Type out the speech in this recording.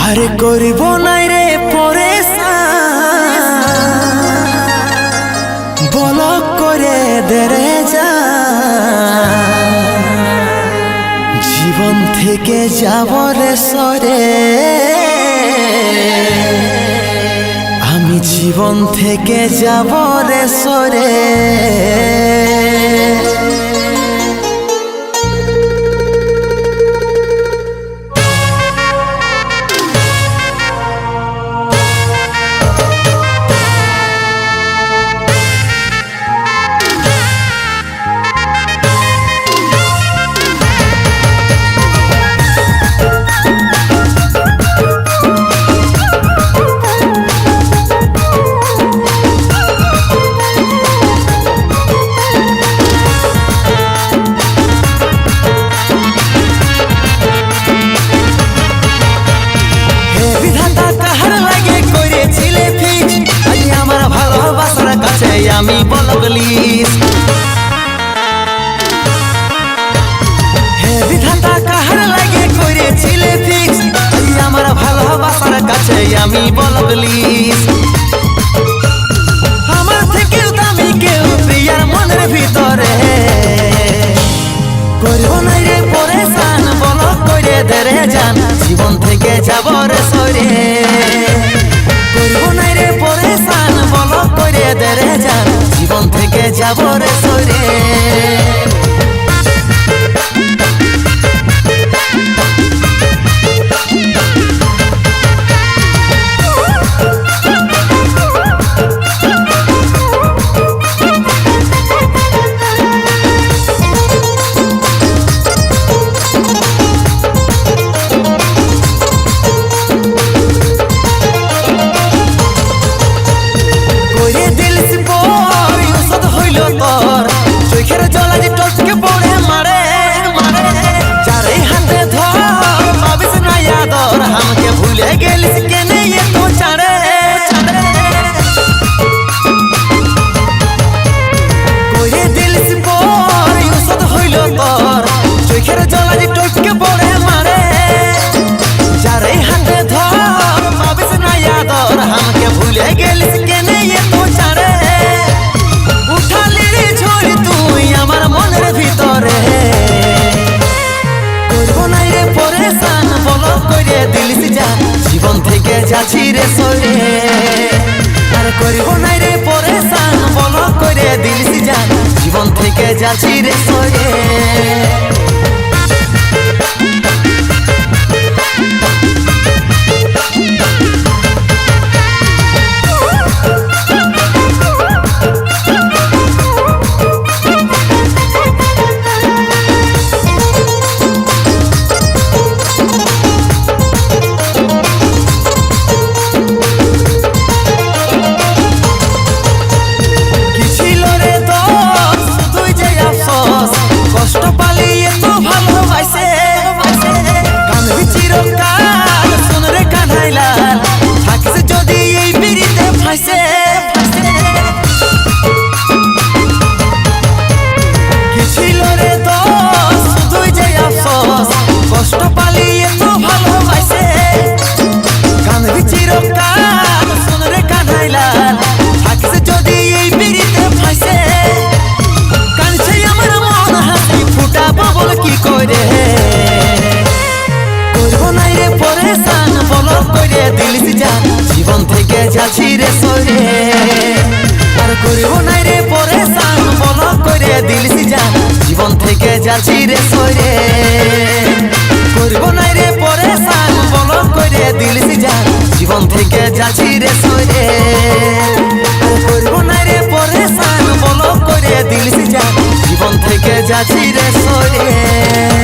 আরে করিব নাই রে পরেশান বলক করে দেরে যা জীবন থেকে যাব রে সরে আমি জীবন থেকে যাব রে সরে আমি বলগলিস হে বিধাতা কাহার লাগে করেছিলে ফিক্স আমার ভালোবাসার কাছে আমি বলগলিস আমার থেকেও দামি কেউ প্রিয়ার মনের ভিতরে করব না রে পরেশান বলক করে দেরে যান জীবন থেকে যাব রে সরে করব না রে পরেশান বলক করে দেরে যান জীবন থেকে যাব রে সরে চোখের জলা যে টসকে পড়ে মারে মারে যারে হাতে ধর পাবিস না আদর আমাকে ভুলে গেলিস কেনে এত ছাড়ে করে দিলিস পর ওষুধ হইল তোর চোখের জলা যে টসকে পড়ে মারে যারে হাতে ধর পাবিস না আদর আমাকে ভুলে গেলিস কেনে এত ছাড়ে জীবন থেকে যাচ্ছি রে সরে আর করিব নাই রে পরেশান বলক করে দিলিস জান জীবন থেকে যাচ্ছি রে সরে জীবন থেকে যাচ্ছি রে সরে আর করিব নাই রে পরেশান বলক করে দিলিস জান জীবন থেকে যাচ্ছি রে সরে করিব নাই রে পরেশান বলক করে দিলিস জান জীবন থেকে যাচ্ছি রে সরে আর করিব নাই রে পরেশান বলক করে দিলিস জান জীবন থেকে যাচ্ছি রে সরে।